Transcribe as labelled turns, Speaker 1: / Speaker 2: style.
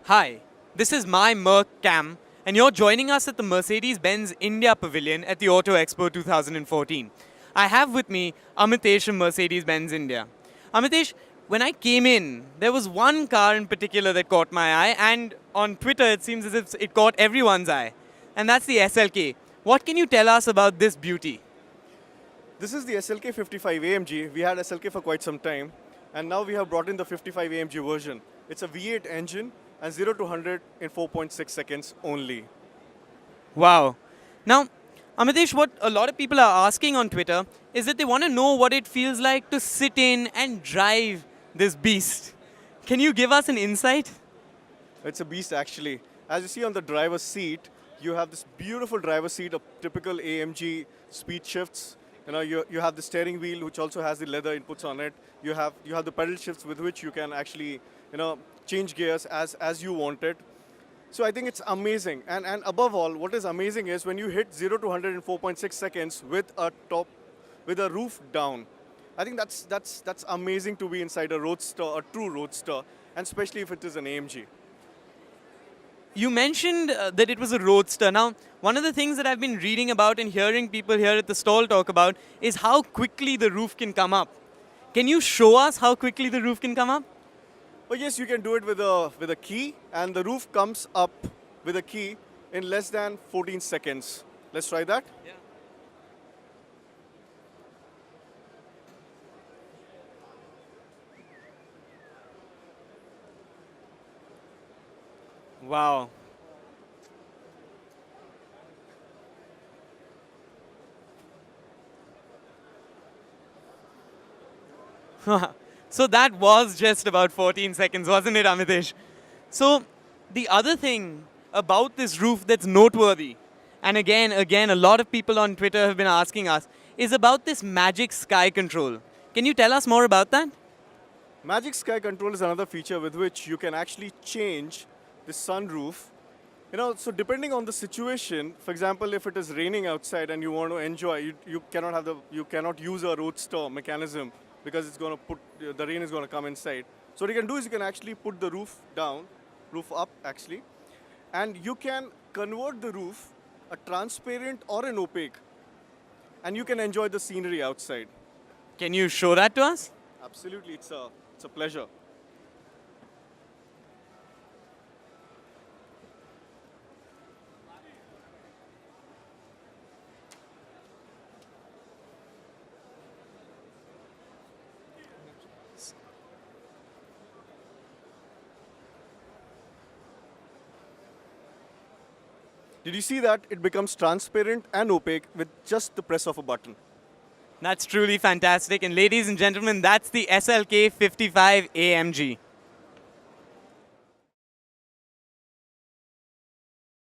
Speaker 1: Hi, this is my Merc Cam, and you're joining us at the Mercedes-Benz India Pavilion at the Auto Expo 2014. I have with me Amitesh from Mercedes-Benz India. Amitesh, when I came in, there was one car in particular that caught my eye, and on Twitter it seems as if it caught everyone's eye, and that's the SLK. What can you tell us about this beauty?
Speaker 2: This is the SLK 55 AMG. We had SLK for quite some time, and now we have brought in the 55 AMG version. It's a V8 engine and 0 to 100 in 4.6 seconds only.
Speaker 1: Wow. Now, Amitesh, what a lot of people are asking on Twitter is that they want to know what it feels like to sit in and drive this beast. Can you give us an insight?
Speaker 2: It's a beast actually. As you see on the driver's seat, you have this beautiful driver's seat of typical AMG speed shifts. You have the steering wheel, which also has the leather inputs on it. You have the pedal shifts with which you can actually change gears as you want it. So I think it's amazing. And above all, what is amazing is when you hit 0 to 100 in 4.6 seconds with a roof down. I think that's amazing to be inside a roadster, a true roadster, and especially if it is an AMG.
Speaker 1: You mentioned that it was a roadster. Now, one of the things that I've been reading about and hearing people here at the stall talk about is how quickly the roof can come up. Can you show us how quickly the roof can come up?
Speaker 2: Oh yes, you can do it with a key, and the roof comes up with a key in less than 14 seconds. Let's try that.
Speaker 1: Yeah. Wow. So that was just about 14 seconds, wasn't it, Amitesh? So the other thing about this roof that's noteworthy, and again, a lot of people on Twitter have been asking us, is about this Magic Sky Control. Can you tell us more about that?
Speaker 2: Magic Sky Control is another feature with which you can actually change the sunroof. So depending on the situation, for example, if it is raining outside and you want to enjoy, you cannot use a roadster mechanism because it's going to the rain is going to come inside. So what you can do is you can actually put the roof down, roof up actually, and you can convert the roof a transparent or an opaque, and you can enjoy the scenery outside.
Speaker 1: Can you show that to us?
Speaker 2: Absolutely, it's a pleasure. Did you see that? It becomes transparent and opaque with just the press of a button.
Speaker 1: That's truly fantastic. And ladies and gentlemen, that's the SLK 55 AMG.